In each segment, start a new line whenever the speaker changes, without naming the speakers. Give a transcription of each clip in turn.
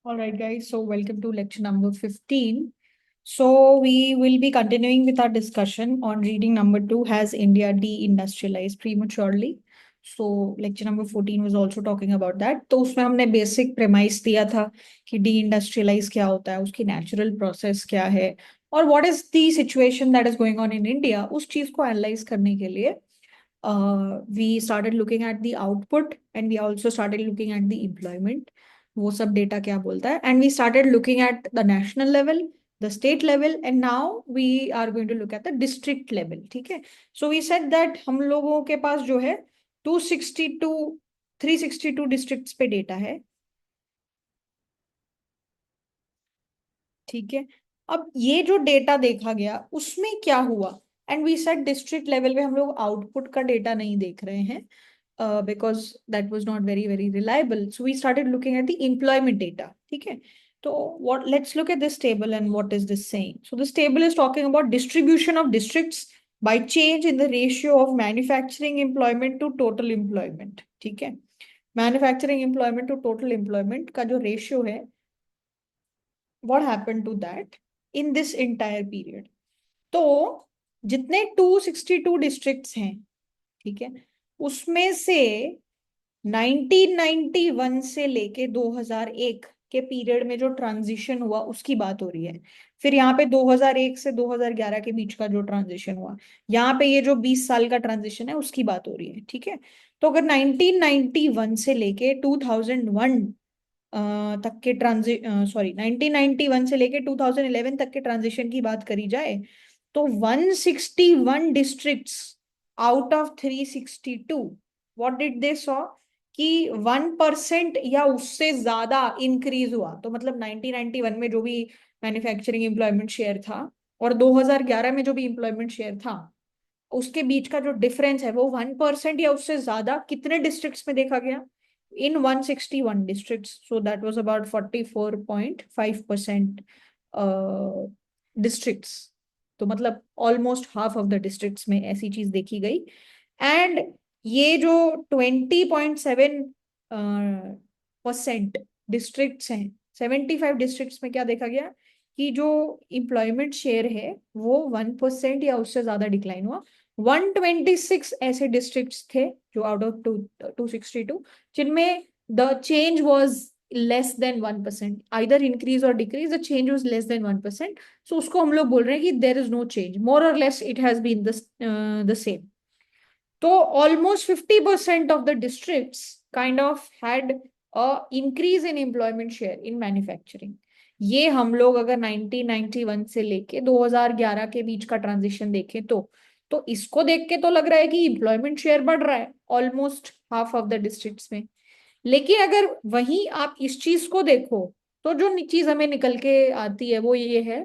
All right, guys. So, welcome to lecture number 15. So, we will be continuing with our discussion on reading number 2, Has India Deindustrialized Prematurely? So, lecture number 14 was also talking about that. तो उसमें हमने basic premise दिया था कि D industrialise क्या होता है, उसकी नेचुरल प्रोसेस क्या है और what is the situation that is going on in India, उस चीज को एनालाइज करने के लिए we started looking at the output and we also started looking at the employment. वो सब डेटा क्या बोलता है, and we started looking at the national level, the state level, and now we are going to look at the district level. ठीक है. So we said that हम लोगों के पास जो है 262 362 डिस्ट्रिक्ट्स पे डेटा है. ठीक है. अब ये जो डेटा देखा गया उसमें क्या हुआ, and we said district level पे हम लोग आउटपुट का डेटा नहीं देख रहे हैं because that was not very reliable, so we started looking at the employment data. ठीक है. तो what, let's look at this table and what is this saying. So this table is talking about distribution of districts by change in the ratio of manufacturing employment to total employment. ठीक है. Manufacturing employment to total employment का जो ratio है, what happened to that in this entire period. तो जितने 262 districts हैं, ठीक है, उसमें से 1991 से लेके 2001 के पीरियड में जो ट्रांजिशन हुआ उसकी बात हो रही है. फिर यहाँ पे 2001 से 2011 के बीच का जो ट्रांजिशन हुआ, यहाँ पे ये जो 20 साल का ट्रांजिशन है उसकी बात हो रही है. ठीक है. तो अगर 1991 से लेके 2001 तक के 1991 से लेके 2011 तक के ट्रांजिशन की बात करी जाए तो 161 districts out of 362, what did they saw कि 1% या उससे ज्यादा इंक्रीज हुआ. तो मतलब 1991 में जो भी मैन्युफैक्चरिंग एम्प्लॉयमेंट शेयर था और 2011 में जो भी एम्प्लॉयमेंट शेयर था, उसके बीच का जो डिफरेंस है वो 1% या उससे ज्यादा कितने डिस्ट्रिक्ट्स में देखा गया? In 161 districts, so that was about 44.5% districts. तो मतलब almost half of the districts में ऐसी चीज देखी गई. एंड ये जो 20.7% डिस्ट्रिक्ट्स हैं, 75 डिस्ट्रिक्ट्स में क्या देखा गया कि जो इम्प्लॉयमेंट शेयर है वो 1% या उससे ज्यादा डिक्लाइन हुआ. 126 ऐसे डिस्ट्रिक्ट्स थे जो आउट ऑफ 262 जिनमें the change was less than 1%, either increase or decrease, the change was less than 1%. So उसको हम लोग बोल रहे हैं कि there is no change, more or less it has been the same. तो almost 50% of the districts kind of had a increase in employment share in manufacturing. ये हम लोग अगर 1991 से लेके 2011 के बीच का ट्रांजिशन देखें तो इसको देख के तो लग रहा है कि एम्प्लॉयमेंट शेयर बढ़ रहा है almost half of the districts में. लेकिन अगर वहीं आप इस चीज को देखो तो जो चीज हमें निकल के आती है वो ये है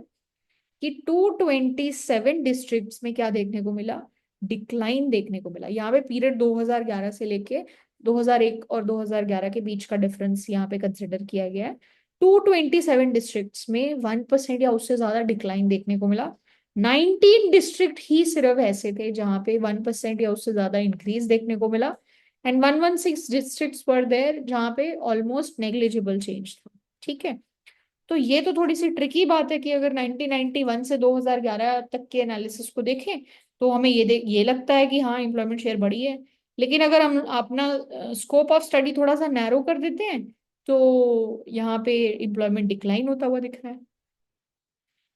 कि 227 डिस्ट्रिक्ट्स में क्या देखने को मिला? डिक्लाइन देखने को मिला. यहाँ पे पीरियड 2011 से लेके 2001 और 2011 के बीच का डिफरेंस यहाँ पे कंसिडर किया गया है. 227 डिस्ट्रिक्ट्स में 1% या उससे ज्यादा डिक्लाइन देखने को मिला. 19 डिस्ट्रिक्ट ही सिर्फ ऐसे थे जहां पे 1% या उससे ज्यादा इंक्रीज देखने को मिला. एंड 116 डिस्ट्रिक्ट्स वर देयर जहां पे ऑलमोस्ट नेग्लिजिबल चेंज था. ठीक है. तो ये तो थोड़ी सी ट्रिकी बात है कि अगर 1991 से 2011 तक के एनालिसिस को देखें तो हमें ये लगता है कि हाँ एम्प्लॉयमेंट शेयर बढ़ी है. लेकिन अगर हम अपना स्कोप ऑफ स्टडी थोड़ा सा नैरो कर देते हैं तो यहाँ पे एम्प्लॉयमेंट डिक्लाइन होता हुआ दिख रहा है.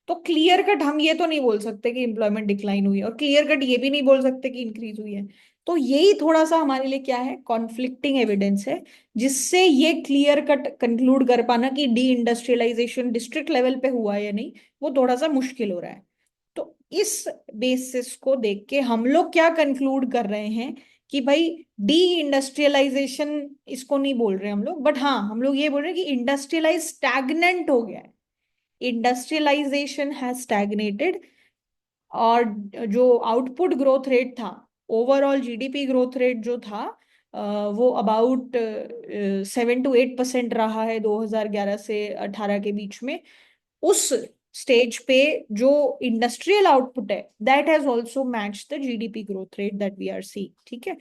तो क्लियर कट हम ये तो नहीं बोल सकते कि एम्प्लॉयमेंट डिक्लाइन हुई है और क्लियर कट ये भी नहीं बोल सकते कि इंक्रीज हुई है. तो यही थोड़ा सा हमारे लिए क्या है, कॉन्फ्लिक्टिंग एविडेंस है, जिससे ये क्लियर कट कंक्लूड कर पाना कि डी इंडस्ट्रियलाइजेशन डिस्ट्रिक्ट लेवल पे हुआ है या नहीं वो थोड़ा सा मुश्किल हो रहा है. तो इस बेसिस को देख के हम लोग क्या कंक्लूड कर रहे हैं कि भाई डी इंडस्ट्रियलाइजेशन इसको नहीं बोल रहे हम लोग, बट हाँ हम लोग ये बोल रहे हैं कि इंडस्ट्रियलाइज स्टैग्नेंट हो गया है, इंडस्ट्रियलाइजेशन हैज स्टैग्नेटेड. और जो आउटपुट ग्रोथ रेट था, ओवरऑल जीडीपी ग्रोथ रेट जो था वो अबाउट 7 to 8% रहा है 2011 से 18 के बीच में. उस स्टेज पे जो इंडस्ट्रियल आउटपुट है that has also matched the GDP growth rate that we are seeing. ठीक है.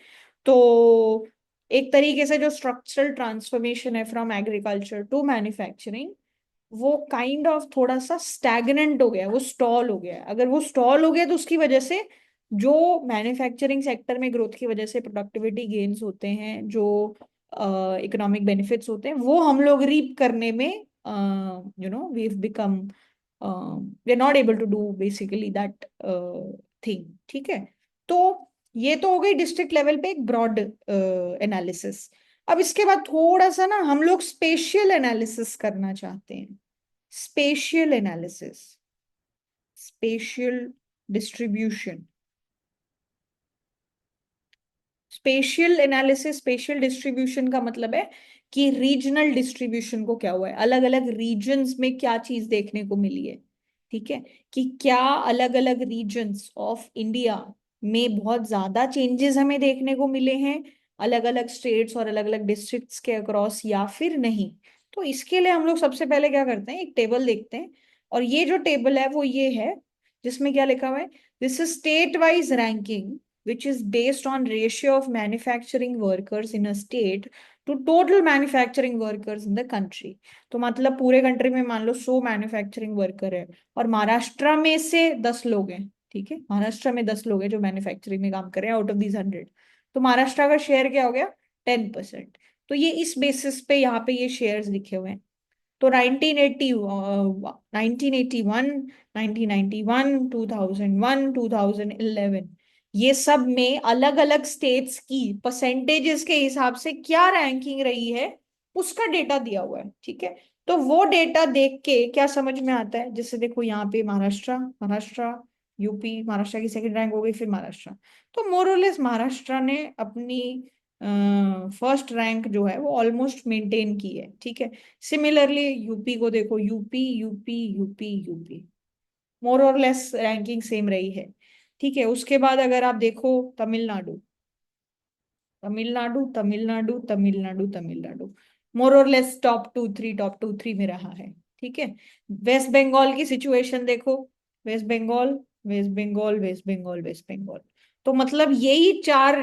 तो एक तरीके से जो स्ट्रक्चरल ट्रांसफॉर्मेशन है फ्रॉम एग्रीकल्चर टू मैन्युफैक्चरिंग, वो काइंड ऑफ थोड़ा सा स्टैग्नेंट हो गया, वो स्टॉल हो गया। अगर वो स्टॉल हो गया तो उसकी वजह से जो मैन्युफैक्चरिंग सेक्टर में ग्रोथ की वजह से प्रोडक्टिविटी गेन्स होते हैं, जो इकोनॉमिक बेनिफिट्स होते हैं, वो हम लोग रीप करने में we become we are not able to do basically that thing. ठीक है, तो ये तो हो गई डिस्ट्रिक्ट लेवल पे एक ब्रॉड एनालिसिस। अब इसके बाद थोड़ा सा ना हम लोग स्पेशियल एनालिसिस करना चाहते हैं। Spatial analysis, spatial distribution. Spatial analysis, spatial distribution का मतलब है कि रीजनल डिस्ट्रीब्यूशन को क्या हुआ है, अलग अलग रीजन्स में क्या चीज देखने को मिली है। ठीक है, कि क्या अलग अलग रीजन्स ऑफ इंडिया में बहुत ज्यादा चेंजेस हमें देखने को मिले हैं अलग अलग स्टेट्स और अलग अलग डिस्ट्रिक्ट्स के अक्रॉस, या फिर नहीं। तो इसके लिए हम लोग सबसे पहले क्या करते हैं, एक टेबल देखते हैं। और ये जो टेबल है वो ये है, जिसमें क्या लिखा हुआ है, this is state wise ranking which is based on ratio of manufacturing workers in a state to total manufacturing workers in the country। तो मतलब पूरे कंट्री में मान लो 100 मैन्युफैक्चरिंग वर्कर है और महाराष्ट्र में से 10 लोग हैं। ठीक है, महाराष्ट्र में 10 लोग हैं जो मैन्युफैक्चरिंग में काम कर रहे हैं आउट ऑफ दीज 100। तो महाराष्ट्र का शेयर क्या हो गया, 10%। तो ये इस बेसिस पे यहाँ पे ये शेयर्स लिखे हुए हैं। तो 1980, 1981, 1991, 2001, 2011, ये सब में अलग अलग स्टेट्स की परसेंटेजेस के हिसाब से क्या रैंकिंग रही है उसका डेटा दिया हुआ है। ठीक है, तो वो डेटा देख के क्या समझ में आता है, जैसे देखो यहाँ पे महाराष्ट्र, महाराष्ट्र, यूपी, महाराष्ट्र की सेकंड रैंक हो गई, फिर महाराष्ट्र। तो मोरलेस महाराष्ट्र ने अपनी फर्स्ट रैंक जो है वो ऑलमोस्ट मेंटेन की है। ठीक है, सिमिलरली यूपी को देखो, UP, UP, UP, UP, more or less ranking same रही है। ठीक है, उसके बाद अगर आप देखो तमिलनाडु, तमिलनाडु, तमिलनाडु, तमिलनाडु, तमिलनाडु, मोर or less top to three में रहा है। ठीक है, वेस्ट बंगाल की सिचुएशन देखो, West Bengal, West Bengal, West Bengal, West Bengal. तो मतलब यही चार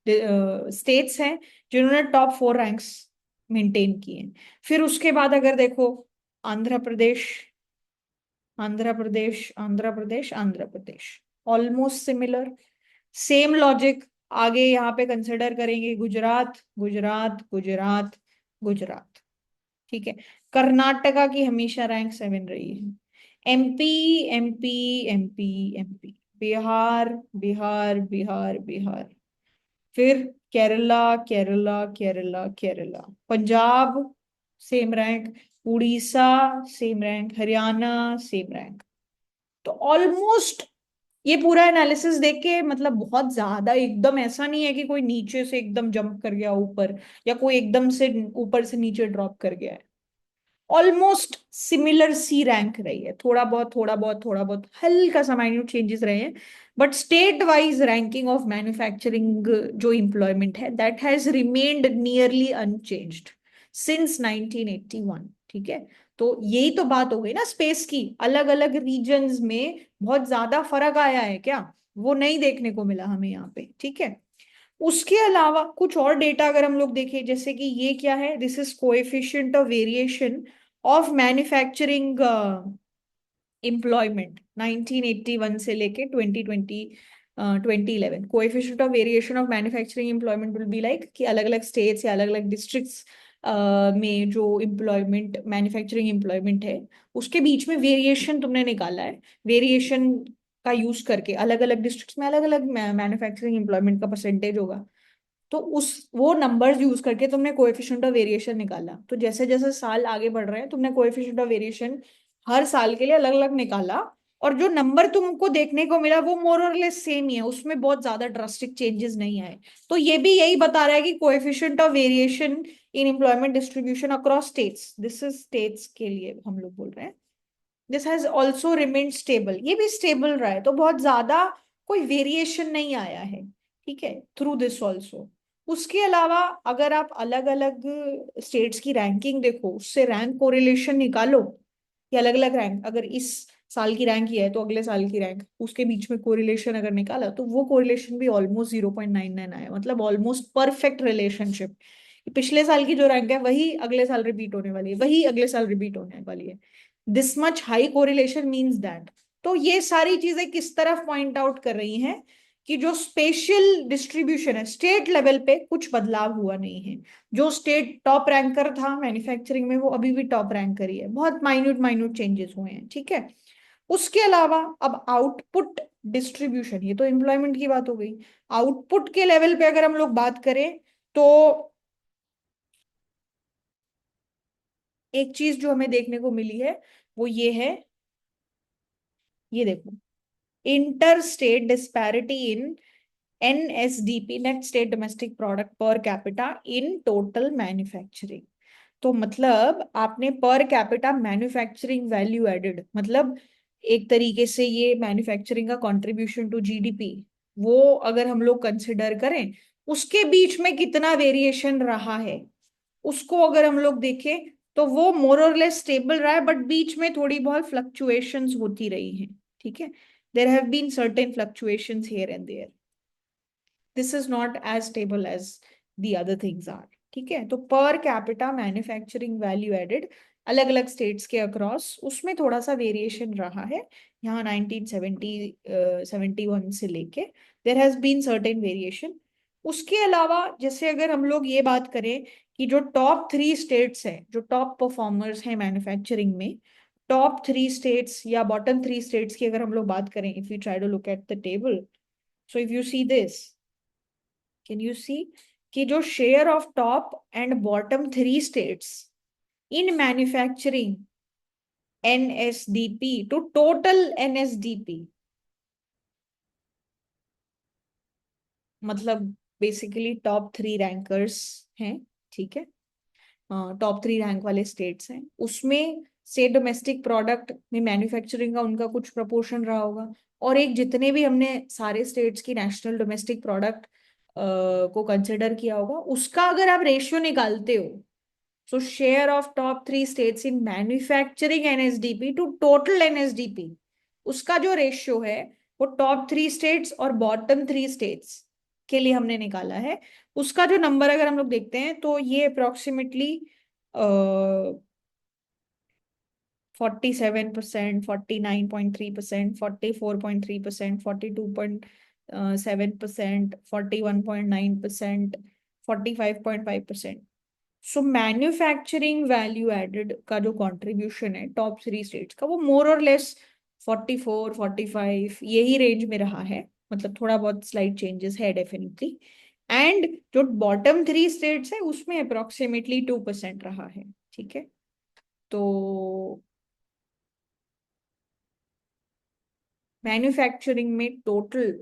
स्टेट्स हैं जिन्होंने टॉप 4 रैंक्स मेंटेन किए हैं। फिर उसके बाद अगर देखो Andhra Pradesh, Andhra Pradesh, Andhra Pradesh, Andhra Pradesh, almost similar, same logic. आगे यहाँ पे कंसिडर करेंगे गुजरात, गुजरात, गुजरात, गुजरात। ठीक है, कर्नाटका की हमेशा रैंक 7 रही है। MP, MP, MP, MP, Bihar, Bihar, Bihar, Bihar, फिर Kerala, Kerala, Kerala, Kerala, Punjab same rank, Orissa same rank, Haryana same rank. तो ऑलमोस्ट ये पूरा एनालिसिस देख के मतलब बहुत ज्यादा एकदम ऐसा नहीं है कि कोई नीचे से एकदम जंप कर गया ऊपर, या कोई एकदम से ऊपर से नीचे ड्रॉप कर गया है। ऑलमोस्ट सिमिलर सी रैंक रही है, थोड़ा बहुत, थोड़ा बहुत, थोड़ा बहुत हल्का सा माइन्यूट चेंजेस रहे हैं, but state wise ranking of manufacturing जो एम्प्लॉयमेंट है that has remained nearly unchanged since 1981। ठीक है, तो यही तो बात हो गई ना स्पेस की, अलग अलग रीजन्स में बहुत ज्यादा फर्क आया है क्या, वो नहीं देखने को मिला हमें यहाँ पे। ठीक है, उसके अलावा कुछ और डेटा अगर हम लोग देखें, जैसे कि ये क्या है, this is coefficient of variation of manufacturing employment 1981 से लेके 2020, 2011। Coefficient of variation of manufacturing employment will be like कि अलग अलग स्टेट्स या अलग अलग डिस्ट्रिक्ट्स में जो एम्प्लॉयमेंट, मैन्युफैक्चरिंग एम्प्लॉयमेंट है उसके बीच में वेरिएशन तुमने निकाला है। वेरिएशन का यूज करके अलग अलग डिस्ट्रिक्ट्स में अलग अलग मैन्युफैक्चरिंग एम्प्लॉयमेंट का परसेंटेज होगा। तो उस वो नंबर्स यूज करके तुमने कोएफिशिएंट ऑफ वेरिएशन निकाला। तो जैसे जैसे साल आगे बढ़ रहे हैं तुमने कोएफिशिएंट ऑफ वेरिएशन हर साल के लिए अलग अलग निकाला, और जो नंबर तुमको देखने को मिला वो मोर और लेस सेम ही है, उसमें बहुत ज्यादा ड्रास्टिक चेंजेस नहीं आए। तो ये भी यही बता रहा है कि coefficient of variation in employment distribution across states, this is states के लिए हम लोग बोल रहे हैं, this has also remained stable, ये भी स्टेबल रहा है। तो बहुत ज्यादा कोई वेरिएशन नहीं आया है। ठीक है, थ्रू दिस ऑल्सो। उसके अलावा अगर आप अलग अलग स्टेट्स की रैंकिंग देखो, उससे रैंक कोरिलेशन निकालो कि अलग अलग रैंक अगर इस साल की रैंक ही है तो अगले साल की रैंक, उसके बीच में कोरिलेशन अगर निकाला तो वो कोरिलेशन भी ऑलमोस्ट 0.99 आया, मतलब ऑलमोस्ट परफेक्ट रिलेशनशिप। पिछले साल की जो रैंक है वही अगले साल रिपीट होने वाली है, वही अगले साल रिपीट होने वाली है। This much high correlation means that. तो ये सारी चीजें किस तरफ पॉइंट आउट कर रही हैं कि जो स्पेशल डिस्ट्रीब्यूशन है स्टेट लेवल पे कुछ बदलाव हुआ नहीं है। जो स्टेट टॉप रैंकर था मैन्युफैक्चरिंग में वो अभी भी टॉप रैंकर ही है, बहुत माइन्यूट माइन्यूट चेंजेस हुए हैं, ठीक है। उसके अलावा अब आउटपुट डिस्ट्रीब्यूशन, ये तो एम्प्लॉयमेंट की बात हो गई। आउटपुट के लेवल पे अगर हम लोग बात करें तो एक चीज जो हमें देखने को मिली है वो ये है, ये देखो, इंटर स्टेट डिस्पैरिटी इन NSDP, net state domestic product per capita इन टोटल मैन्युफैक्चरिंग। तो मतलब आपने per capita manufacturing value added, मतलब एक तरीके से ये मैन्युफैक्चरिंग का कंट्रीब्यूशन टू जीडीपी, वो अगर हम लोग कंसिडर करें उसके बीच में कितना वेरिएशन रहा है, उसको अगर हम लोग देखें तो वो मोर और लेस स्टेबल रहा है, बट बीच में थोड़ी बहुत फ्लक्चुएशंस होती रही हैं, ठीक है। There have been certain fluctuations here and there, this is not as stable as the other things are, ठीक है। तो per capita manufacturing value added अलग अलग स्टेट्स के अक्रॉस उसमें थोड़ा सा वेरिएशन रहा है। यहाँ 1971 से लेके there has been certain variation. उसके अलावा जैसे अगर हम लोग ये बात करें कि जो टॉप 3 स्टेट्स हैं जो टॉप परफॉर्मर्स हैं मैन्युफैक्चरिंग में, टॉप 3 स्टेट्स या बॉटम 3 स्टेट्स की अगर हम लोग बात करें, if you try to look at the table, so if you see this, can you see कि जो share of top and bottom 3 states in manufacturing NSDP to total NSDP, मतलब बेसिकली टॉप 3 रैंकर्स हैं, ठीक है। Top 3 rank वाले states हैं, उसमें state domestic product में मैन्युफैक्चरिंग का उनका कुछ प्रपोर्शन रहा होगा। और एक जितने भी हमने सारे स्टेट्स की नेशनल डोमेस्टिक प्रोडक्ट को कंसिडर किया होगा उसका अगर आप रेशियो निकालते हो, so share of top 3 states in manufacturing NSDP to total NSDP, उसका जो रेशियो है वो टॉप 3 स्टेट्स और बॉटम 3 स्टेट्स के लिए हमने निकाला है। उसका जो नंबर अगर हम लोग देखते हैं तो ये approximately 47%, 49.3%, 44.3%, 42.7%, 41.9%, 45.5%। So manufacturing value added का जो कंट्रीब्यूशन है टॉप 3 स्टेट्स का वो मोर और लेस 44, 45 यही रेंज में रहा है, मतलब थोड़ा बहुत स्लाइट चेंजेस है डेफिनेटली। एंड जो बॉटम 3 स्टेट्स है उसमें अप्रोक्सीमेटली 2% रहा है, ठीक है। तो मैन्युफैक्चरिंग में टोटल,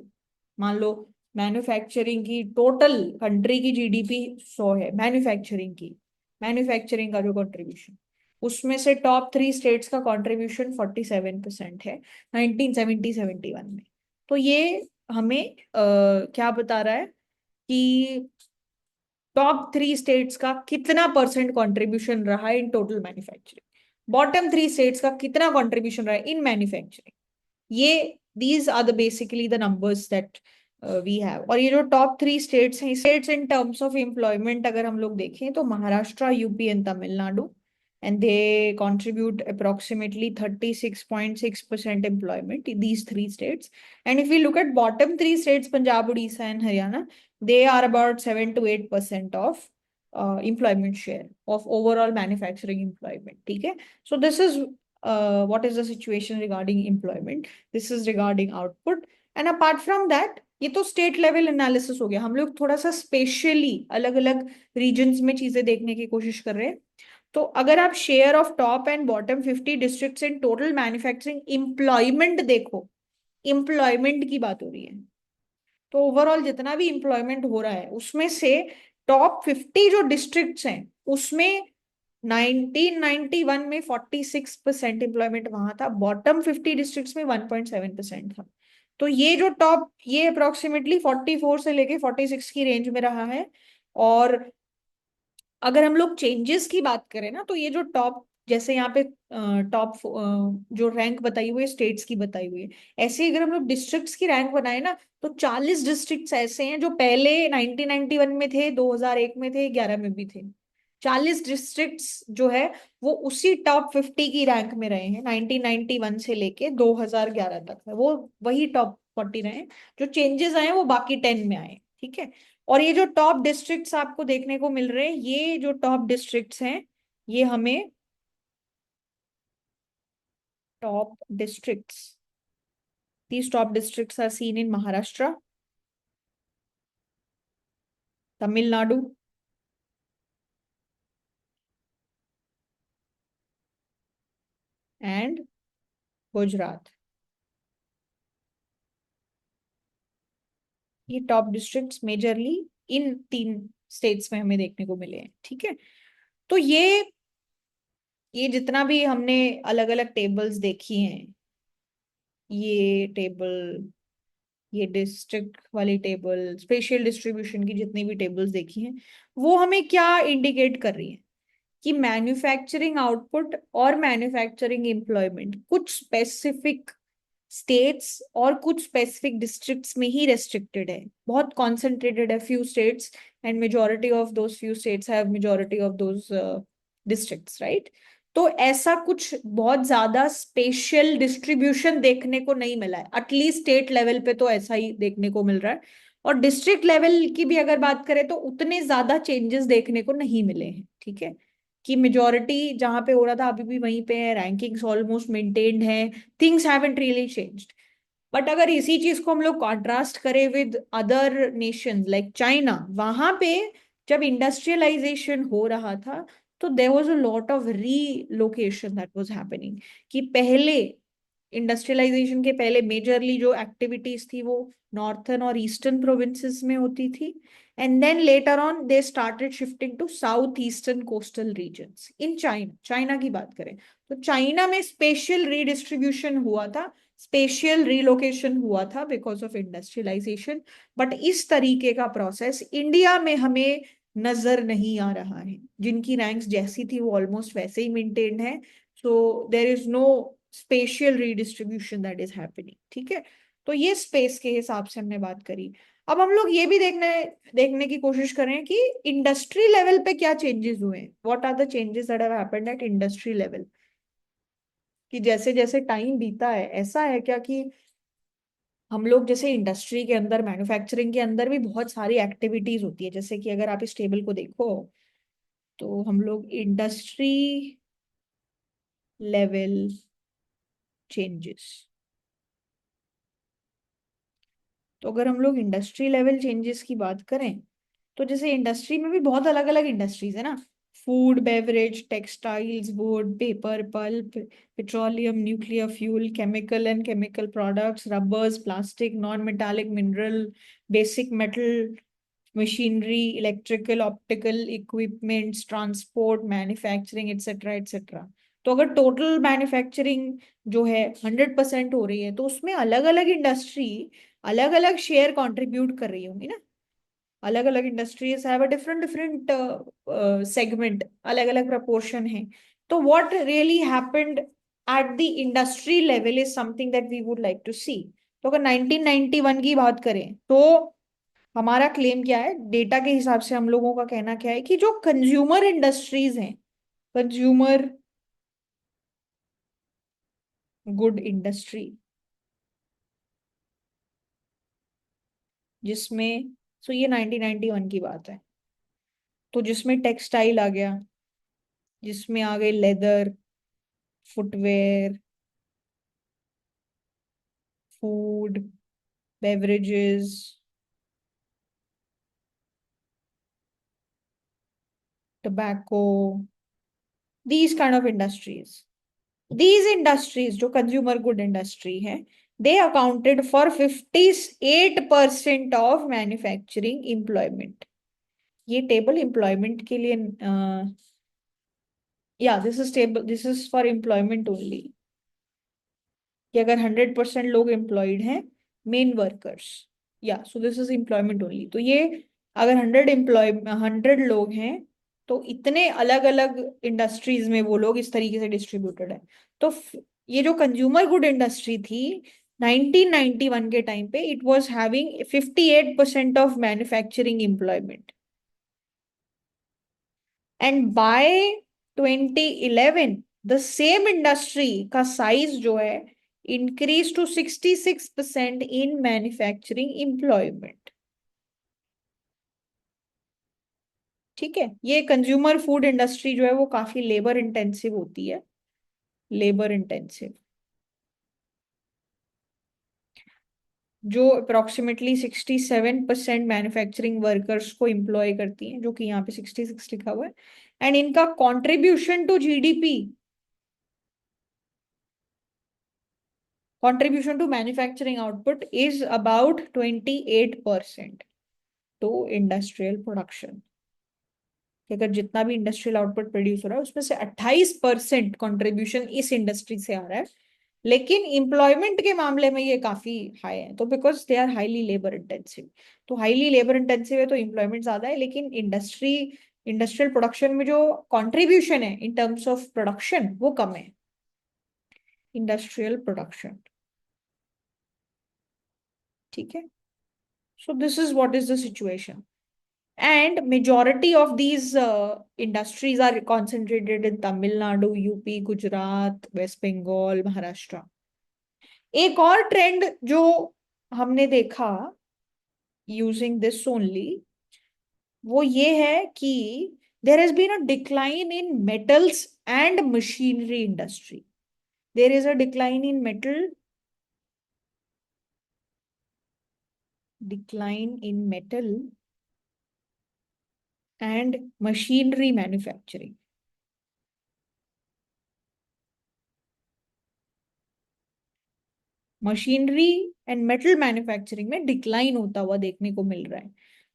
मान लो मैन्युफैक्चरिंग की टोटल कंट्री की जीडीपी 100 है, मैन्युफैक्चरिंग का जो कंट्रीब्यूशन, उसमें से टॉप 3 स्टेट्स का कंट्रीब्यूशन 47% है 1970-71 में। तो ये हमें क्या बता रहा है कि टॉप 3 स्टेट्स का कितना परसेंट कंट्रीब्यूशन रहा है in total manufacturing, bottom 3 states का कितना कंट्रीब्यूशन रहा है इन मैन्युफैक्चरिंग। ये these are the basically the numbers that we have. और ये जो टॉप 3 स्टेट्स हैं, states in terms of employment अगर हम लोग देखें तो Maharashtra, UP and Tamil Nadu, and they contribute approximately 36.6% employment in these 3 states. And if we look at bottom 3 states, Punjab, Odisha and Haryana, they are about 7 to 8% of employment share of overall manufacturing employment, ठीक है। So this is what is the situation regarding employment, this is regarding output। And apart from that, ये तो state level analysis हो गया, हम लोग थोड़ा सा स्पेशली अलग अलग रीजन्स में चीजें देखने की कोशिश कर रहे हैं। तो अगर आप share of top and bottom 50 districts in total manufacturing employment देखो, एम्प्लॉयमेंट की बात हो रही है, तो ओवरऑल जितना भी एम्प्लॉयमेंट हो रहा है उसमें से टॉप 50 जो डिस्ट्रिक्ट्स हैं उसमें 1991 में 46% एम्प्लॉयमेंट वहां था, बॉटम 50 डिस्ट्रिक्ट्स में 1.7% था। तो ये जो टॉप, ये अप्रोक्सीमेटली 44 से लेके 46 की रेंज में रहा है। और अगर हम लोग चेंजेस की बात करें ना, तो ये जो टॉप जैसे यहाँ पे टॉप जो रैंक बताई हुई है स्टेट्स की बताई हुई है, ऐसे ही अगर हम लोग डिस्ट्रिक्ट्स की रैंक बनाए ना, तो 40 डिस्ट्रिक्ट्स ऐसे हैं जो पहले 1991 में थे, 2001 में थे, 11 में भी थे। 40 डिस्ट्रिक्ट्स जो है वो उसी टॉप 50 की रैंक में रहे हैं, 1991 से लेके 2011 तक है वो वही टॉप 40 रहे हैं। जो चेंजेस आए हैं वो बाकी 10 में आए, ठीक है। और ये जो टॉप डिस्ट्रिक्ट्स आपको देखने को मिल रहे हैं, ये जो टॉप डिस्ट्रिक्ट्स हैं, ये हमें top districts. These top districts are seen in Maharashtra, Tamil Nadu, and Gujarat. ये top districts majorly in 3 states में हमें देखने को मिले हैं, ठीक है। तो ये जितना भी हमने अलग अलग टेबल्स देखी हैं, ये टेबल, ये डिस्ट्रिक्ट वाली टेबल, स्पेशल डिस्ट्रीब्यूशन की जितनी भी टेबल्स देखी हैं, वो हमें क्या इंडिकेट कर रही हैं कि मैन्युफैक्चरिंग आउटपुट और मैन्युफैक्चरिंग एम्प्लॉयमेंट कुछ स्पेसिफिक स्टेट्स और कुछ स्पेसिफिक डिस्ट्रिक्ट्स में ही रेस्ट्रिक्टेड है, बहुत कॉन्सेंट्रेटेड है few states, and majority of those few states have majority of those districts, right. तो ऐसा कुछ बहुत ज्यादा स्पेशल डिस्ट्रीब्यूशन देखने को नहीं मिला है, एटलीस्ट स्टेट लेवल पे तो ऐसा ही देखने को मिल रहा है। और डिस्ट्रिक्ट लेवल की भी अगर बात करें तो उतने ज्यादा चेंजेस देखने को नहीं मिले हैं, ठीक है। कि मेजोरिटी जहां पे हो रहा था अभी भी वहीं पे है, रैंकिंग्स ऑलमोस्ट मेंटेन्ड है, things haven't really changed. But अगर इसी चीज को हम लोग कॉन्ट्रास्ट करें with other nations like China, वहां पे जब इंडस्ट्रियलाइजेशन हो रहा था तो there was a lot of relocation that was happening. कि पहले इंडस्ट्रियलाइजेशन के पहले मेजरली जो एक्टिविटीज थी वो नॉर्थर्न और ईस्टर्न प्रोविंसेस में होती थी, and then later on they started shifting to south eastern coastal regions in China. China की बात करें तो चाइना में स्पेशल रीडिस्ट्रीब्यूशन हुआ था, स्पेशल रिलोकेशन हुआ था बिकॉज ऑफ इंडस्ट्रियलाइजेशन। बट इस तरीके का प्रोसेस इंडिया में हमें नजर नहीं आ रहा है। जिनकी रैंक्स जैसी थी वो ऑलमोस्ट वैसे ही मेंटेन्ड है, so there is no special redistribution that is happening, ठीक है। तो ये स्पेस के हिसाब से हमने बात करी। अब हम लोग ये भी देखने की कोशिश करें कि इंडस्ट्री लेवल पे क्या चेंजेस हुए हैं, what are the changes that have happened at industry level. कि जैसे जैसे टाइम बीता है, ऐसा है क्या कि हम लोग जैसे इंडस्ट्री के अंदर, मैन्युफैक्चरिंग के अंदर भी बहुत सारी एक्टिविटीज होती है, जैसे कि अगर आप इस टेबल को देखो तो हम लोग इंडस्ट्री लेवल चेंजेस, तो अगर हम लोग इंडस्ट्री लेवल चेंजेस की बात करें तो जैसे इंडस्ट्री में भी बहुत अलग अलग इंडस्ट्रीज है ना, food beverage, textiles, would, paper, pulp, petroleum, nuclear fuel, chemical and chemical products, rubbers, plastic, non metallic mineral, basic metal, machinery, electrical, optical equipments, transport, manufacturing, etcetera etcetera. तो अगर टोटल मैन्युफैक्चरिंग जो है 100% हो रही है, तो उसमें अलग अलग इंडस्ट्री अलग अलग शेयर कंट्रीब्यूट कर रही होंगी ना। अलग अलग industries have a different different segment, अलग अलग प्रपोर्शन है। तो what really happened at the industry level is something that we would like to see. तो अगर 1991 की बात करें तो हमारा क्लेम क्या है, डेटा के हिसाब से हम लोगों का कहना क्या है कि जो कंज्यूमर इंडस्ट्रीज हैं, कंज्यूमर गुड इंडस्ट्री, जिसमें, सो ये 1991 की बात है, तो जिसमें टेक्सटाइल आ गया, जिसमें आ गए leather, footwear, food, beverages, tobacco, these kind of industries, these industries जो कंज्यूमर गुड इंडस्ट्री है, they accounted for 58% of manufacturing employment. ये टेबल एम्प्लॉयमेंट के लिए, या this is table, this is for employment only, कि अगर 100% लोग एम्प्लॉयड हैं, मेन वर्कर्स, या so this is employment only. तो ये अगर 100 लोग हैं तो इतने अलग अलग इंडस्ट्रीज में वो लोग इस तरीके से डिस्ट्रीब्यूटेड है। तो ये जो कंज्यूमर गुड इंडस्ट्री थी 1991 के टाइम पे, it was having 58% of manufacturing employment, and by 2011 the same industry का साइज जो है increase to 66% in manufacturing employment. ठीक है, ये कंज्यूमर फूड इंडस्ट्री जो है वो काफी लेबर इंटेंसिव होती है, लेबर इंटेंसिव, जो अप्रोक्सीमेटली 67% मैन्युफैक्चरिंग वर्कर्स को एम्प्लॉय करती हैं, जो कि यहाँ पे 66 लिखा हुआ है। एंड इनका contribution to GDP, contribution to manufacturing output is about 28% to industrial production, कि अगर जितना भी इंडस्ट्रियल आउटपुट प्रोड्यूस हो रहा है उसमें से 28% कंट्रीब्यूशन इस इंडस्ट्री से आ रहा है। लेकिन एम्प्लॉयमेंट के मामले में ये काफी हाई है, तो because they are highly labour intensive, तो हाईली लेबर इंटेंसिव है तो एम्प्लॉयमेंट ज्यादा है, लेकिन इंडस्ट्रियल प्रोडक्शन में जो कंट्रीब्यूशन है इन टर्म्स ऑफ प्रोडक्शन वो कम है, इंडस्ट्रियल प्रोडक्शन। ठीक है, so this is what is the situation, and majority of these industries are concentrated in Tamil Nadu, UP, Gujarat, West Bengal, Maharashtra। एक और trend जो हमने देखा यूजिंग दिस ओनली, वो ये है कि there has been a decline in metals and machinery industry। there is a decline in metal and machinery manufacturing। Machinery and metal manufacturing में डिक्लाइन होता हुआ देखने को मिल रहा है।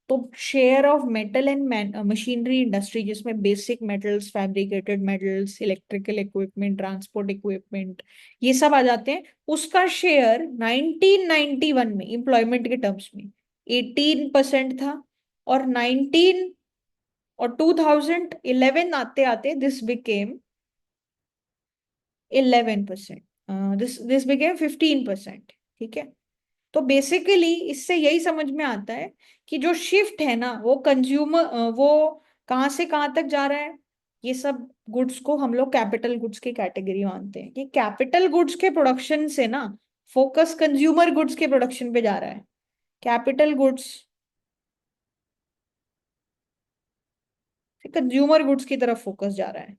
तो share of metal and machinery industry, जिसमें basic metals, fabricated metals, electrical equipment, transport equipment, ये सब आ जाते हैं, उसका शेयर 1991 में एम्प्लॉयमेंट के टर्म्स में 18% था, और 19 और 2011 आते आते दिस बिकेम 11%, दिस बिकेम 15%। ठीक है, तो बेसिकली इससे यही समझ में आता है कि जो शिफ्ट है ना वो कंज्यूमर, वो कहाँ से कहाँ तक जा रहा है। ये सब गुड्स को हम लोग कैपिटल गुड्स की कैटेगरी मानते हैं, कि कैपिटल गुड्स के प्रोडक्शन से ना फोकस कंज्यूमर गुड्स के प्रोडक्शन पे जा रहा है, कैपिटल गुड्स से कंज्यूमर गुड्स की तरफ फोकस जा रहा है।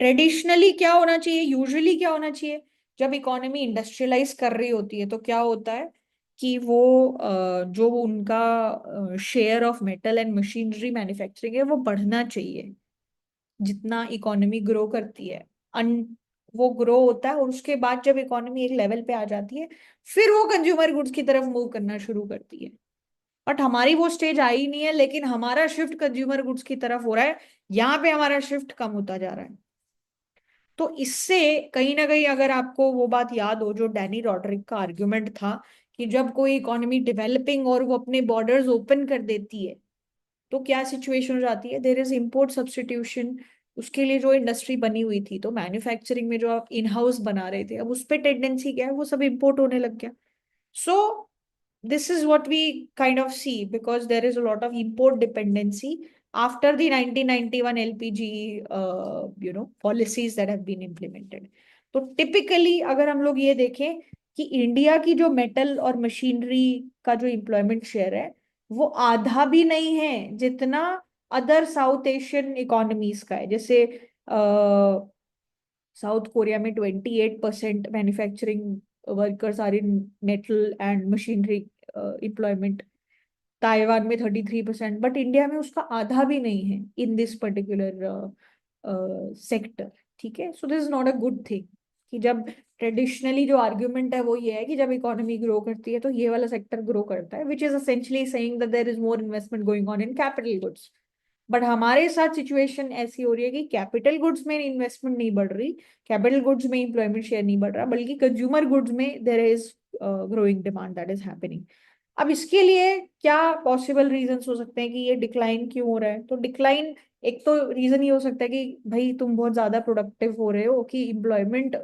ट्रेडिशनली क्या होना चाहिए, यूजुअली क्या होना चाहिए, जब इकोनॉमी इंडस्ट्रियलाइज कर रही होती है तो क्या होता है कि वो जो उनका share of metal and machinery manufacturing है वो बढ़ना चाहिए जितना इकोनॉमी ग्रो करती है। अन वो ग्रो होता है, और उसके बाद जब इकोनॉमी एक लेवल पे आ जाती है फिर वो कंज्यूमर गुड्स की तरफ मूव करना शुरू करती है। बट हमारी वो स्टेज आई नहीं है, लेकिन हमारा शिफ्ट कंज्यूमर गुड्स की तरफ हो रहा है, यहाँ पे हमारा शिफ्ट कम होता जा रहा है। तो इससे कहीं ना कहीं, अगर आपको वो बात याद हो जो डैनी रॉड्रिक का आर्ग्यूमेंट था, कि जब कोई इकोनॉमी डेवलपिंग और वो अपने बॉर्डर्स ओपन कर देती है तो क्या सिचुएशन हो जाती है, देयर इज इम्पोर्ट सब्स्टिट्यूशन। उसके लिए जो इंडस्ट्री बनी हुई थी, तो मैन्युफैक्चरिंग में जो आप इन हाउस बना रहे थे, अब उस पर टेंडेंसी क्या है, वो सब इम्पोर्ट होने लग गया। So this is what we kind of see, because there is a lot of import dependency after the 1991 LPG policies that have been implemented। तो टिपिकली अगर हम लोग ये देखें कि इंडिया की जो मेटल और मशीनरी का जो एम्प्लॉयमेंट शेयर है वो आधा भी नहीं है जितना अदर साउथ एशियन इकोनॉमीज का है। जैसे साउथ कोरिया में 28% manufacturing workers are in metal and machinery employment, Taiwan में 33%, बट इंडिया में उसका आधा भी नहीं है इन दिस पर्टिकुलर सेक्टर। ठीक है, so this is not a good thing, कि जब ट्रेडिशनली जो आर्ग्यूमेंट है वो ये है कि जब इकोनॉमी ग्रो करती है तो ये वाला सेक्टर ग्रो करता है, which is essentially saying that there is more investment going on in capital goods. But हमारे साथ सिचुएशन ऐसी हो रही है कि कैपिटल गुड्स में इन्वेस्टमेंट नहीं बढ़ रही, कैपिटल गुड्स में एम्प्लॉयमेंट शेयर नहीं बढ़ रहा, बल्कि कंज्यूमर गुड्स में there is growing demand that is happening. अब इसके लिए क्या पॉसिबल रीजंस हो सकते हैं कि ये डिक्लाइन क्यों हो रहा है? तो डिक्लाइन, एक तो रीजन ये हो सकता है कि भाई तुम बहुत ज्यादा प्रोडक्टिव हो रहे हो, कि एम्प्लॉयमेंट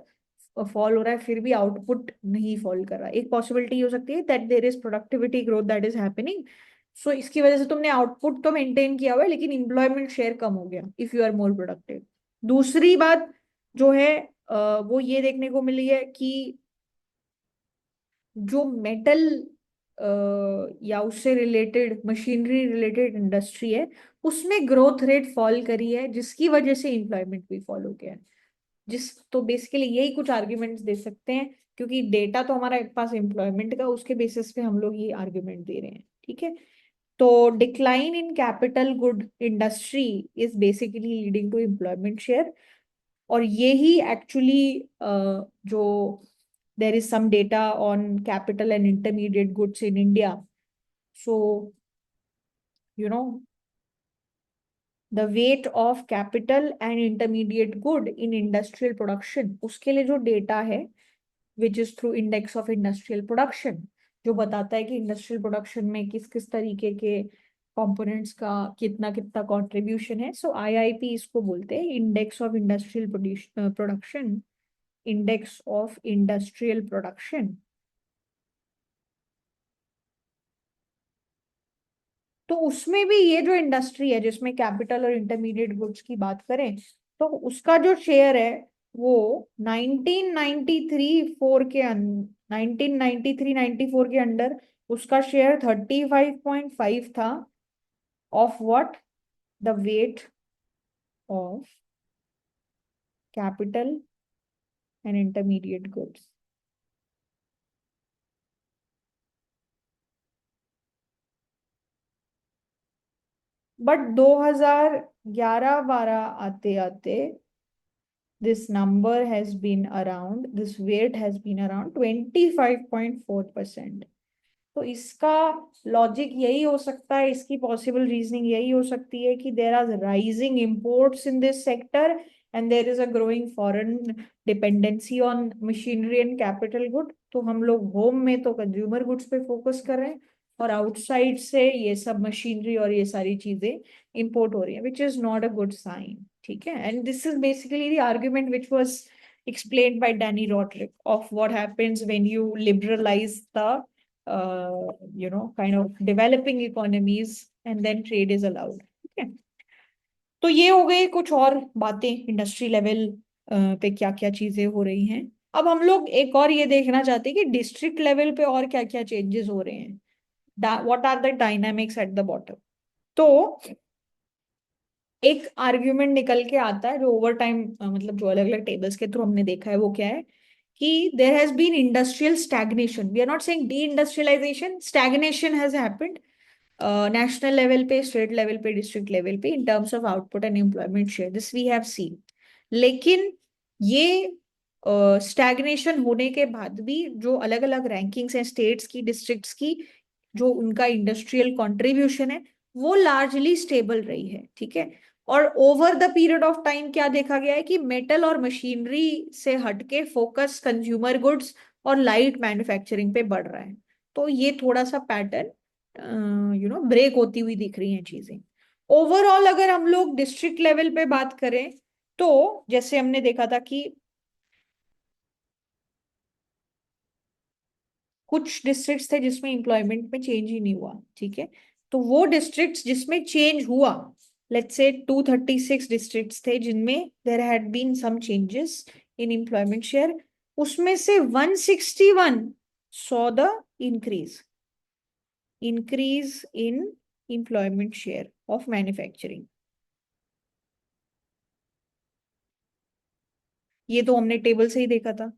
फॉल हो रहा है फिर भी आउटपुट नहीं फॉल कर रहा। एक पॉसिबिलिटी हो सकती है that there is productivity growth that is happening, so इसकी वजह से तुमने आउटपुट तो मेंटेन किया हुआ है लेकिन एम्प्लॉयमेंट शेयर कम हो गया if you are more productive. दूसरी बात जो है वो ये देखने को मिली है कि जो मेटल या उससे रिलेटेड मशीनरी रिलेटेड इंडस्ट्री है उसमें ग्रोथ रेट फॉल करी है, जिसकी वजह से एम्प्लॉयमेंट भी फॉल हो गया है। जिस तो बेसिकली यही कुछ आर्ग्यूमेंट्स दे सकते हैं, क्योंकि डेटा तो हमारे पास एम्प्लॉयमेंट का, उसके बेसिस पे हम लोग ये आर्ग्यूमेंट दे रहे हैं। ठीक है, तो decline in capital good industry is basically leading to employment share. और यही एक्चुअली जो there is some data on capital and intermediate goods in India. So, you know, the weight of capital and intermediate good in industrial production, उसके लिए जो data है which is through index of industrial production, जो बताता है कि industrial production में किस किस तरीके के कंपोनेंट्स का कितना कितना कंट्रीब्यूशन है। सो आईआईपी इसको बोलते हैं index of industrial production, index of industrial production. तो उसमें भी ये जो इंडस्ट्री है जिसमें कैपिटल और इंटरमीडिएट गुड्स की बात करें, तो उसका जो शेयर है वो 1993-4 के 1993-94 के अंडर उसका शेयर 35.5 था of what, the weight of capital and intermediate goods. But 2011-12 आते आते this number has been around, this weight has been around 25.4%। तो इसका लॉजिक यही हो सकता है, इसकी पॉसिबल रीजनिंग यही हो सकती है कि there are rising imports in this sector and there is a growing foreign dependency on machinery and capital good. तो हम लोग होम में तो कंज्यूमर गुड्स पे फोकस कर रहे हैं और आउटसाइड से ये सब मशीनरी और ये सारी चीजें इंपोर्ट हो रही है, which is not a good sign. ठीक है, and this is basically the argument which was explained by Danny Roderick of what happens when you liberalize the kind of developing economies and then trade is allowed। ठीक है, तो ये हो गई कुछ और बातें इंडस्ट्री लेवल पे क्या क्या चीजें हो रही हैं। अब हम लोग एक और ये देखना चाहते हैं कि डिस्ट्रिक्ट लेवल पे और क्या क्या चेंजेस हो रहे हैं, what are the dynamics at the bottom. तो एक आर्ग्यूमेंट निकल के आता है जो ओवर टाइम मतलब जो अलग अलग टेबल्स के थ्रू हमने देखा है, वो क्या है कि there has been industrial stagnation. We are not saying deindustrialization, stagnation has happened national level पे, स्टेट लेवल पे, डिस्ट्रिक्ट लेवल पे in terms of output and employment share, this we have seen. लेकिन ये stagnation होने के बाद भी जो अलग अलग रैंकिंग्स हैं स्टेट्स की, डिस्ट्रिक्ट्स की, जो उनका इंडस्ट्रियल कंट्रीब्यूशन है वो लार्जली स्टेबल रही है। ठीक है, और over the period of time क्या देखा गया है कि मेटल और मशीनरी से हटके फोकस कंज्यूमर गुड्स और लाइट मैन्युफैक्चरिंग पे बढ़ रहा है। तो ये थोड़ा सा पैटर्न ब्रेक होती हुई दिख रही हैं चीजें। ओवरऑल अगर हम लोग डिस्ट्रिक्ट लेवल पे बात करें तो जैसे हमने देखा था कि कुछ डिस्ट्रिक्ट्स थे जिसमें एम्प्लॉयमेंट में चेंज ही नहीं हुआ। ठीक है, तो वो डिस्ट्रिक्ट्स जिसमें चेंज हुआ, लेट्स से 236 डिस्ट्रिक्ट्स थे जिनमें there had been some changes in employment share, उसमें से 161 saw the increase increase in employment share of manufacturing. ये तो हमने टेबल से ही देखा था।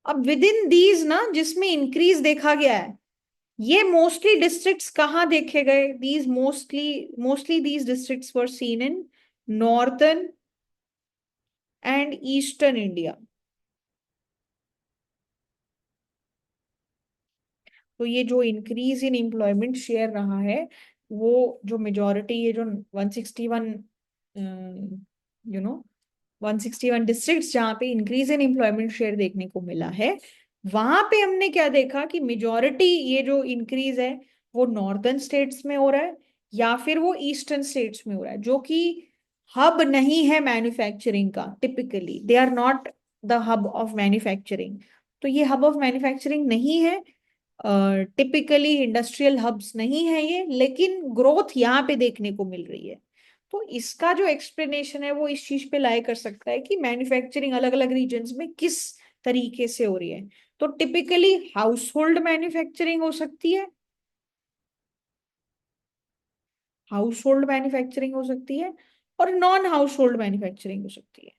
अब विद इन दीज ना जिसमें इंक्रीज देखा गया है, ये मोस्टली डिस्ट्रिक्ट्स कहाँ देखे गए? These mostly these districts were seen in northern and eastern India. तो ये जो इंक्रीज इन एम्प्लॉयमेंट शेयर रहा है, वो जो मेजोरिटी ये जो 161 161 डिस्ट्रिक्ट्स जहाँ पे इंक्रीज इन एम्प्लॉयमेंट शेयर देखने को मिला है, वहां पे हमने क्या देखा कि मेजॉरिटी ये जो इंक्रीज है वो नॉर्दर्न स्टेट्स में हो रहा है या फिर वो ईस्टर्न स्टेट्स में हो रहा है, जो कि हब नहीं है मैन्युफैक्चरिंग का। Typically they are not the hub of manufacturing. तो ये हब ऑफ मैन्युफैक्चरिंग नहीं है, टिपिकली इंडस्ट्रियल हब्स नहीं है ये, लेकिन ग्रोथ यहाँ पे देखने को मिल रही है। तो इसका जो एक्सप्लेनेशन है वो इस चीज पे लाई कर सकता है कि मैन्युफैक्चरिंग अलग अलग रीजन्स में किस तरीके से हो रही है। तो टिपिकली हाउस होल्ड मैन्युफैक्चरिंग हो सकती है, हाउस होल्ड मैन्युफैक्चरिंग हो सकती है, और नॉन हाउस होल्ड मैन्युफैक्चरिंग हो सकती है।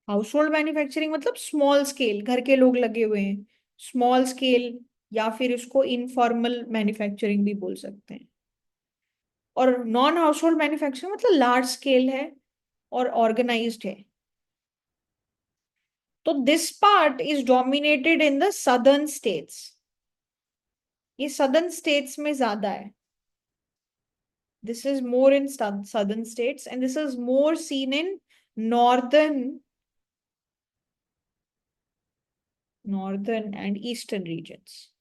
हाउस होल्ड मैन्युफैक्चरिंग मतलब स्मॉल स्केल, घर के लोग लगे हुए हैं, स्मॉल स्केल, या फिर इसको इनफॉर्मल मैन्युफैक्चरिंग भी बोल सकते हैं। और नॉन हाउस होल्ड मैन्युफैक्चरिंग मतलब लार्ज स्केल है और ऑर्गेनाइज्ड है। तो this part is dominated in the southern states, ये सदर्न स्टेट्स में ज्यादा है। This is more in southern states and this is more seen in northern, northern and eastern regions,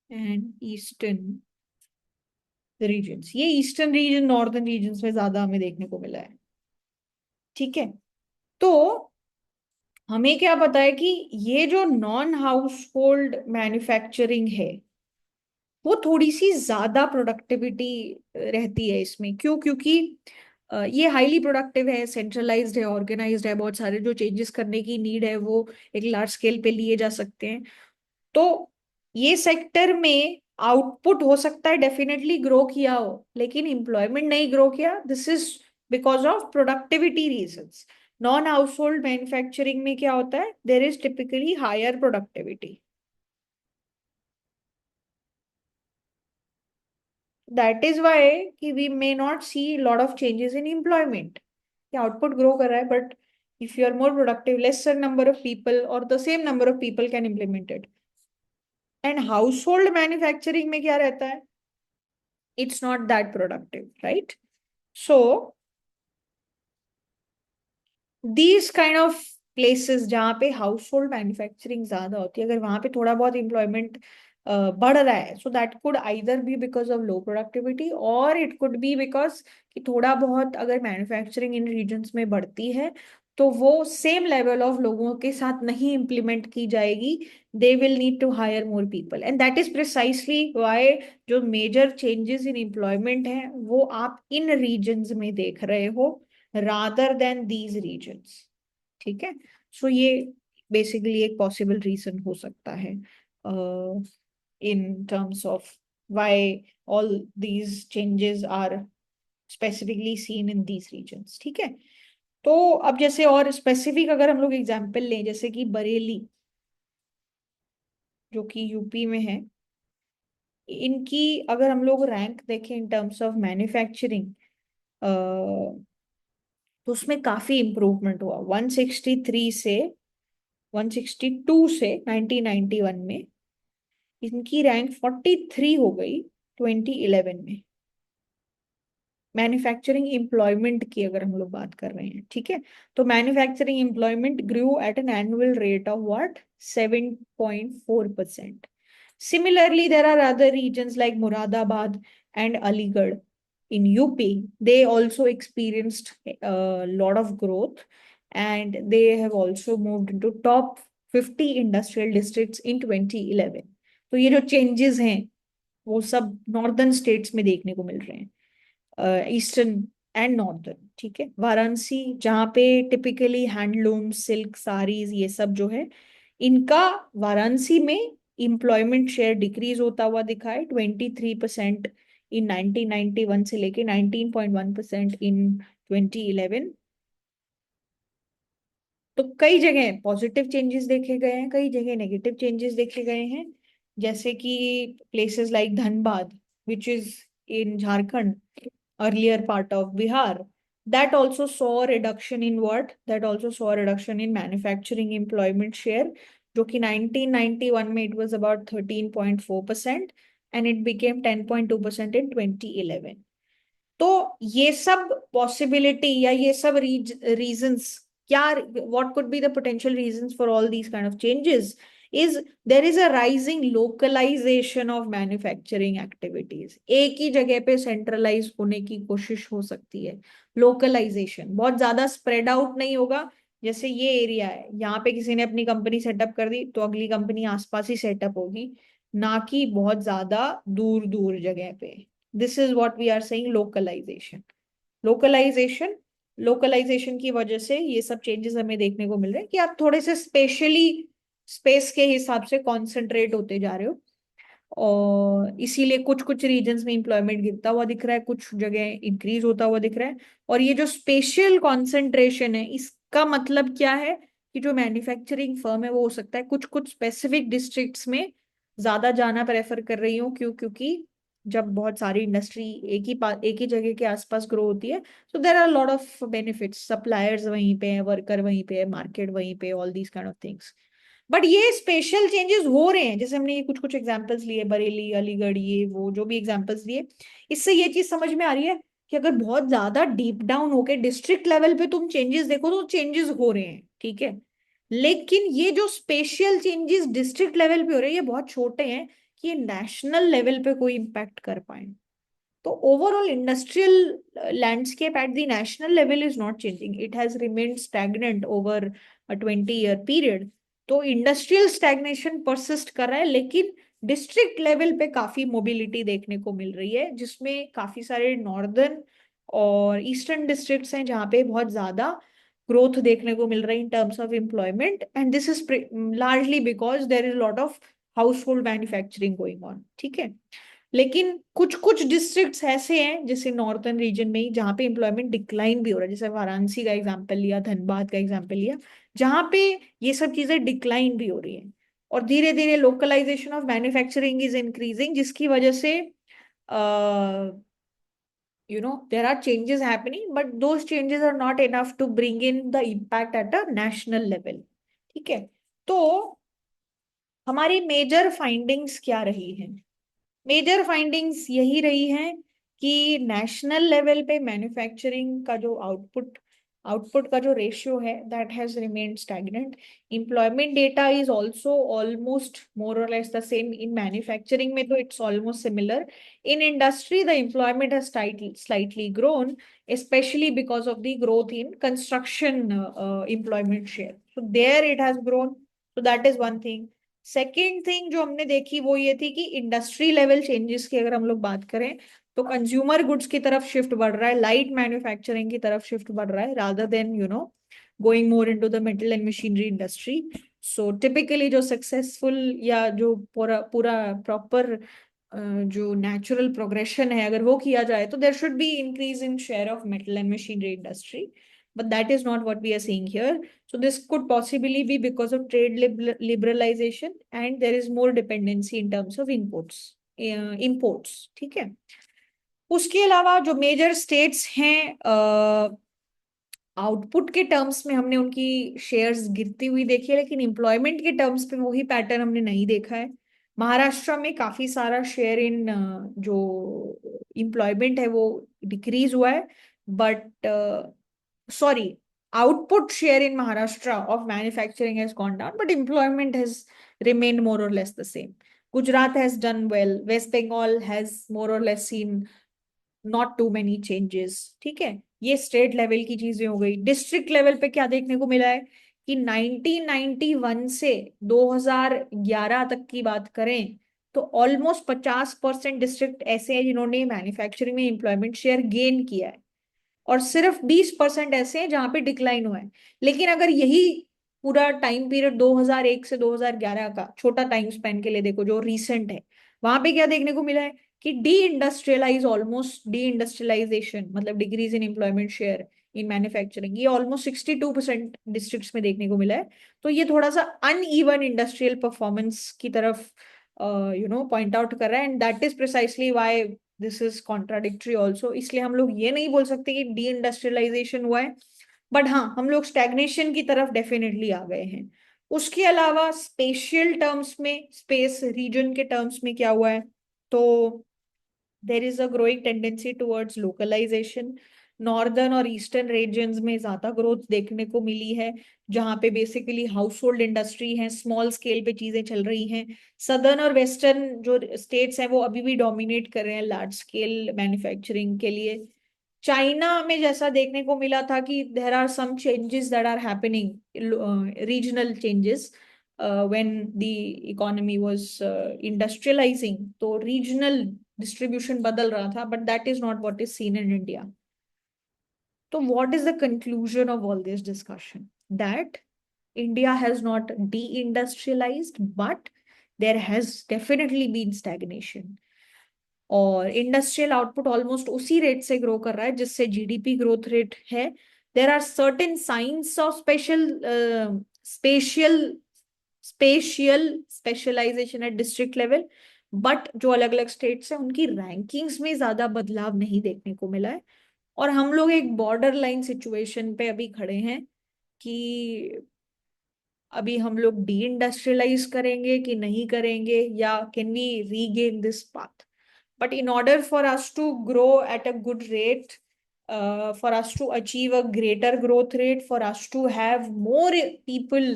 and eastern regions. ये eastern region northern regions में ज्यादा हमें देखने को मिला है। ठीक है। तो हमें क्या पता है कि ये जो नॉन हाउस होल्ड मैन्युफैक्चरिंग है वो थोड़ी सी ज्यादा प्रोडक्टिविटी रहती है इसमें। क्यों? क्योंकि ये हाईली प्रोडक्टिव है, सेंट्रलाइज्ड है, ऑर्गेनाइज्ड है, बहुत सारे जो चेंजेस करने की नीड है वो एक लार्ज स्केल पे लिए जा सकते हैं। तो ये सेक्टर में आउटपुट हो सकता है डेफिनेटली ग्रो किया हो, लेकिन एम्प्लॉयमेंट नहीं ग्रो किया। This is because of productivity reasons. Non household manufacturing में क्या होता है, there is typically higher productivity. That is why कि we may not see lot of changes in employment. Output grow कर रहा है, but if you are more productive, lesser number of people or the same number of people can implement it. And household manufacturing में क्या रहता है, it's not that productive, right? So these kind of places जहाँ पे house hold manufacturing ज्यादा होती है, अगर वहां पे थोड़ा बहुत एम्प्लॉयमेंट बढ़ रहा है, so that could either be because of low productivity और इट कुड बी बिकॉज कि थोड़ा बहुत अगर मैन्युफैक्चरिंग इन रीजन्स में बढ़ती है तो वो सेम लेवल ऑफ लोगों के साथ नहीं इम्प्लीमेंट की जाएगी। They will need to hire more people and that is precisely why जो मेजर चेंजेस इन एम्प्लॉयमेंट है वो आप इन रीजन्स में देख रहे हो रादर देन दीज रीजन्स। ठीक है। सो ये बेसिकली एक पॉसिबल रीजन हो सकता है in terms of why all these changes are specifically seen in these regions. ठीक है। तो अब जैसे और स्पेसिफिक अगर हम लोग एग्जांपल लें, जैसे कि बरेली जो कि यूपी में है, इनकी अगर हम लोग रैंक देखें इन टर्म्स ऑफ मैन्युफैक्चरिंग, तो उसमें काफी इंप्रूवमेंट हुआ। 163 से 162 से 1991 में इनकी रैंक 43 हो गई 2011 में। मैन्युफैक्चरिंग एम्प्लॉयमेंट की अगर हम लोग बात कर रहे हैं, ठीक है, तो manufacturing employment grew at an annual rate of what 7.4%। Similarly, there are other regions like Muradabad and Aligarh in UP. They also experienced a lot of growth and they have also moved into top 50 industrial districts in 2011. तो ये जो changes हैं वो सब northern states में देखने को मिल रहे हैं, ईस्टर्न एंड नॉर्दर्न। ठीक है। वाराणसी जहाँ पे टिपिकली हैंडलूम, सिल्क, साड़ीज ये सब जो है, इनका वाराणसी में एम्प्लॉयमेंट शेयर डिक्रीज होता हुआ दिखा है 23% इन 1991 से लेके 19.1% इन 2011। तो कई जगह पॉजिटिव चेंजेस देखे गए हैं, कई जगह नेगेटिव चेंजेस देखे गए हैं। जैसे कि places like Dhanbad which is in Jharkhand, earlier part of Bihar, that also saw a reduction in what? That also saw a reduction in manufacturing employment share, जो कि 1991 में it was about 13.4% and it became 10.2% in 2011. तो ये सब possibility या ये सब reasons क्या, what could be the potential reasons for all these kind of changes is there is a rising localization of manufacturing activities. एक ही जगह पे सेंट्रलाइज होने की कोशिश हो सकती है। लोकलाइजेशन बहुत ज्यादा स्प्रेड आउट नहीं होगा। जैसे ये एरिया है, यहाँ पे किसी ने अपनी कंपनी सेटअप कर दी तो अगली कंपनी आसपास ही सेटअप होगी, ना कि बहुत ज्यादा दूर दूर जगह पे। This is what we are seeing localization. Localization localization की वजह से ये सब चेंजेस हमें देखने को मिल रहे हैं कि आप थोड़े से स्पेशली स्पेस के हिसाब से कॉन्सेंट्रेट होते जा रहे हो, और इसीलिए कुछ कुछ रीजन्स में इंप्लॉयमेंट गिरता हुआ दिख रहा है, कुछ जगह इंक्रीज होता हुआ दिख रहा है। और ये जो स्पेशल कॉन्सेंट्रेशन है, इसका मतलब क्या है कि जो मैन्युफैक्चरिंग फर्म है वो हो सकता है कुछ कुछ स्पेसिफिक डिस्ट्रिक्ट्स में ज्यादा जाना प्रेफर कर रही हूँ। क्योंकि जब बहुत सारी इंडस्ट्री एक ही जगह के आसपास ग्रो होती है, so there are a lot of benefits, suppliers वहीं पे है, वर्कर वहीं पे है, मार्केट वहीं पे, all these kind of things. But ये स्पेशल चेंजेस हो रहे हैं, जैसे हमने ये कुछ कुछ एग्जांपल्स लिए, बरेली, अलीगढ़, ये वो जो भी एग्जांपल्स दिए, इससे ये चीज समझ में आ रही है कि अगर बहुत ज्यादा डीप डाउन होके डिस्ट्रिक्ट लेवल पे तुम चेंजेस देखो तो चेंजेस हो रहे हैं, ठीक है। लेकिन ये जो स्पेशल चेंजेस डिस्ट्रिक्ट लेवल पे हो रहे हैं, ये बहुत छोटे हैं कि ये नेशनल लेवल पे कोई इम्पैक्ट कर पाए। तो overall industrial landscape at the national level is not changing. It has remained stagnant over a 20-year period. तो इंडस्ट्रियल स्टैग्नेशन परसिस्ट कर रहा है, लेकिन डिस्ट्रिक्ट लेवल पे काफी मोबिलिटी देखने को मिल रही है, जिसमें काफी सारे नॉर्दर्न और ईस्टर्न डिस्ट्रिक्ट्स हैं जहाँ पे बहुत ज्यादा ग्रोथ देखने को मिल रही है in terms of employment, and this is largely because there is lot of house hold manufacturing going on, ठीक है। लेकिन कुछ कुछ डिस्ट्रिक्ट्स ऐसे हैं जैसे नॉर्थर्न रीजन में ही जहाँ पे एम्प्लॉयमेंट डिक्लाइन भी हो रहा है, जैसे वाराणसी का एग्जांपल लिया, धनबाद का एग्जांपल लिया, जहाँ पे ये सब चीजें डिक्लाइन भी हो रही हैं। और धीरे धीरे localization of manufacturing is increasing, जिसकी वजह से there are changes happening, but those changes are not enough to bring in the impact at a national level, ठीक है। तो हमारी मेजर फाइंडिंग्स क्या रही हैं? मेजर फाइंडिंग्स यही रही हैं कि नेशनल लेवल पे मैन्युफैक्चरिंग का जो आउटपुट आउटपुट का जो रेशियो है, that has remained stagnant. Employment data is also almost more or less the same. In manufacturing में तो it's almost similar. In industry the employment has slightly grown, especially because of the growth in construction employment share, so there it has grown, so that is one thing। Second thing जो हमने देखी वो ये थी कि industry level changes की अगर हम लोग बात करें तो कंज्यूमर गुड्स की तरफ शिफ्ट बढ़ रहा है, लाइट मैन्युफैक्चरिंग की तरफ शिफ्ट बढ़ रहा है, rather than going more into the metal and machinery industry. So typically जो सक्सेसफुल या जो पूरा पूरा प्रॉपर जो नेचुरल प्रोग्रेशन है, अगर वो किया जाए तो there should be increase in share of metal and machinery industry, but that is not what we are seeing here. So this could possibly be because of trade liberalization and there is more dependency in terms of imports, ठीक है। उसके अलावा जो major states हैं, output के terms में हमने उनकी शेयर्स गिरती हुई देखी है, लेकिन एम्प्लॉयमेंट के टर्म्स पे वही पैटर्न हमने नहीं देखा है। महाराष्ट्र में काफी सारा शेयर इन जो एम्प्लॉयमेंट है वो डिक्रीज हुआ है, but sorry, output share in Maharashtra of manufacturing has gone down, but employment has remained more or less the same. Gujarat has done well. West Bengal has more or less seen not too many changes, ठीक है। ये state level की चीजें हो गई। District level पे क्या देखने को मिला है कि 1991 से 2011 तक की बात करें तो ऑलमोस्ट 50% डिस्ट्रिक्ट ऐसे हैं जिन्होंने मैन्युफैक्चरिंग में एम्प्लॉयमेंट शेयर गेन किया है, और सिर्फ 20% ऐसे हैं जहां पे डिक्लाइन हुआ है। लेकिन अगर यही पूरा टाइम पीरियड 2001 से 2011 का छोटा टाइम स्पेन के लिए देखो जो रिसेंट है, वहां पे क्या देखने को मिला है कि डी इंडस्ट्रियलाइजेशन मतलब decrease in employment share in manufacturing, ये ऑलमोस्ट 62% डिस्ट्रिक्ट्स में देखने को मिला है। तो ये थोड़ा सा अनइवन इंडस्ट्रियल परफॉर्मेंस की तरफ पॉइंट आउट कर रहा है, and that is precisely why this is contradictory also. इसलिए हम लोग ये नहीं बोल सकते कि डी इंडस्ट्रियलाइजेशन हुआ है, बट हाँ हम लोग स्टैग्नेशन की तरफ डेफिनेटली आ गए हैं। उसके अलावा स्पेशियल टर्म्स में, स्पेस रीजन के टर्म्स में क्या हुआ है, तो there is a growing tendency towards localization. Northern और ईस्टर्न रीजन्स में ज्यादा ग्रोथ देखने को मिली है, जहां पे बेसिकली हाउस होल्ड इंडस्ट्री है, स्मॉल स्केल पे चीजें चल रही हैं। सदर्न और वेस्टर्न जो स्टेट्स हैं वो अभी भी डोमिनेट कर रहे हैं लार्ज स्केल मैन्युफैक्चरिंग के लिए। चाइना में जैसा देखने को मिला था कि there are some changes that are happening, regional changes, when the economy was industrialising, तो रीजनल डिस्ट्रीब्यूशन बदल रहा था, but that is not what is seen in India. तो what is the conclusion of all this discussion? That India has not deindustrialized, but there has definitely been stagnation. और industrial output almost उसी rate से grow कर रहा है जिससे GDP growth rate है। There are certain signs of spatial specialization at district level, but जो अलग अलग स्टेट्स हैं उनकी रैंकिंग्स में ज्यादा बदलाव नहीं देखने को मिला है। और हम लोग एक बॉर्डर लाइन सिचुएशन पे अभी खड़े हैं कि अभी हम लोग डी इंडस्ट्रियलाइज करेंगे कि नहीं करेंगे, या can we regain this path. But in order for us to grow at a good rate, for us to achieve a greater growth rate, for us to have more people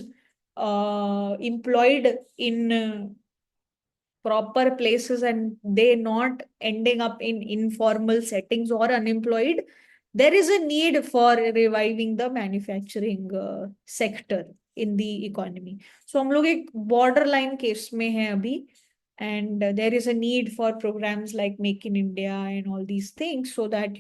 employed in proper places and they not ending up in informal settings or unemployed, there is a need for reviving the manufacturing sector in the economy. So हम लोग एक borderline case में हैं अभी, and there is a need for programs like Make in India and all these things, so that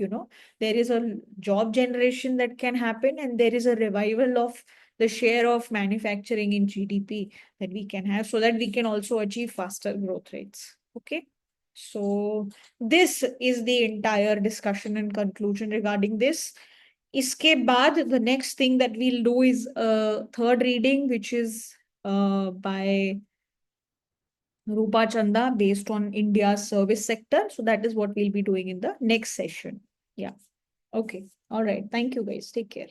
there is a job generation that can happen, and there is a revival of the share of manufacturing in GDP that we can have, so that we can also achieve faster growth rates. Okay, so this is the entire discussion and conclusion regarding this. इसके बाद the next thing that we'll do is a third reading, which is by Rupa Chanda, based on India's service sector. So that is what we'll be doing in the next session. Yeah. Okay. All right. Thank you guys. Take care.